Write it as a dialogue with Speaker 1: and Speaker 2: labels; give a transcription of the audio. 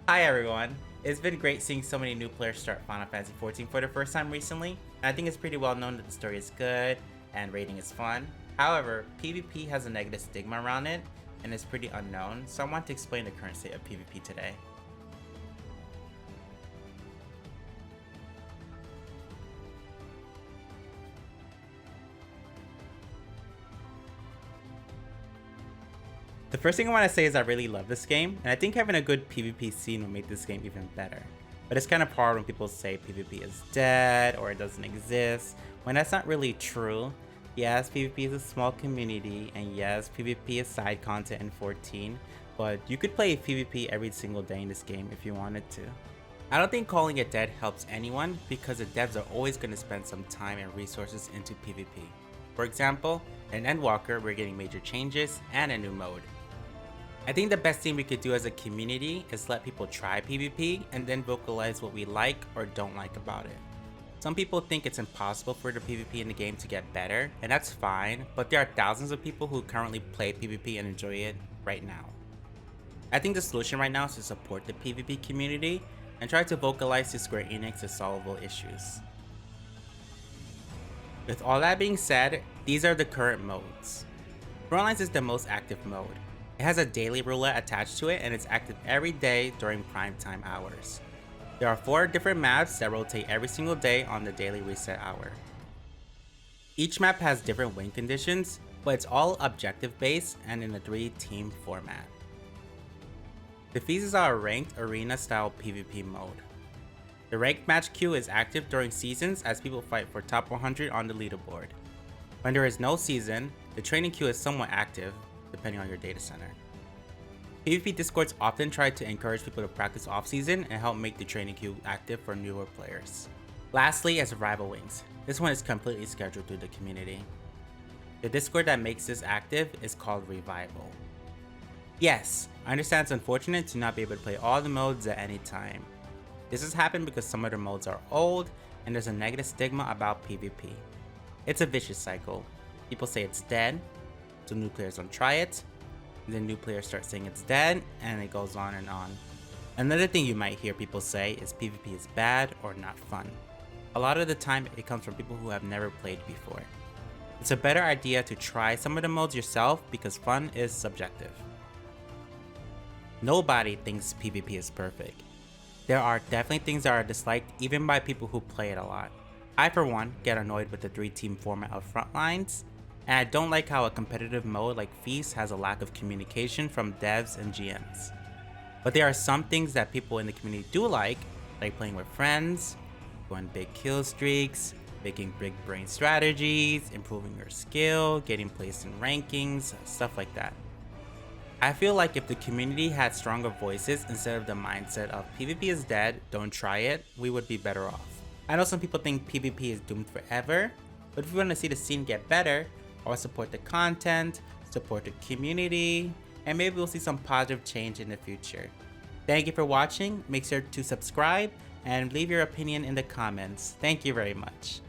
Speaker 1: Hi everyone! It's been great seeing so many new players start Final Fantasy XIV for the first time recently, and I think it's pretty well known that the story is good and raiding is fun. However, PvP has a negative stigma around it and is pretty unknown, so I want to explain the current state of PvP today. The first thing I want to say is I really love this game, and I think having a good PvP scene will make this game even better. But it's kind of hard when people say PvP is dead or it doesn't exist, when that's not really true. Yes, PvP is a small community, and yes, PvP is side content in 14, but you could play PvP every single day in this game if you wanted to. I don't think calling it dead helps anyone because the devs are always going to spend some time and resources into PvP. For example, in Endwalker we're getting major changes and a new mode. I think the best thing we could do as a community is let people try PvP and then vocalize what we like or don't like about it. Some people think it's impossible for the PvP in the game to get better, and that's fine, but there are thousands of people who currently play PvP and enjoy it right now. I think the solution right now is to support the PvP community and try to vocalize to Square Enix's solvable issues. With all that being said, these are the current modes. Frontlines is the most active mode. It has a daily roulette attached to it and it's active every day during prime time hours. There are 4 different maps that rotate every single day on the daily reset hour. Each map has different win conditions, but it's all objective based and in a 3-team format. The phases are a ranked arena style PvP mode. The ranked match queue is active during seasons as people fight for top 100 on the leaderboard. When there is no season, the training queue is somewhat active, depending on your data center. PvP discords often try to encourage people to practice off-season and help make the training queue active for newer players. Lastly is Rival Wings. This one is completely scheduled through the community. The discord that makes this active is called Revival. Yes, I understand it's unfortunate to not be able to play all the modes at any time. This has happened because some of the modes are old and there's a negative stigma about PvP. It's a vicious cycle. People say it's dead, so new players don't try it, and then new players start saying it's dead, and it goes on and on. Another thing you might hear people say is PvP is bad or not fun. A lot of the time it comes from people who have never played before. It's a better idea to try some of the modes yourself because fun is subjective. Nobody thinks PvP is perfect. There are definitely things that are disliked even by people who play it a lot. I for one get annoyed with the 3-team format of Frontlines, and I don't like how a competitive mode like Feast has a lack of communication from devs and GMs. But there are some things that people in the community do like playing with friends, going big kill streaks, making big brain strategies, improving your skill, getting placed in rankings, stuff like that. I feel like if the community had stronger voices instead of the mindset of PvP is dead, don't try it, we would be better off. I know some people think PvP is doomed forever, but if we want to see the scene get better, or support the content, support the community, and maybe we'll see some positive change in the future. Thank you for watching, make sure to subscribe, and leave your opinion in the comments. Thank you very much.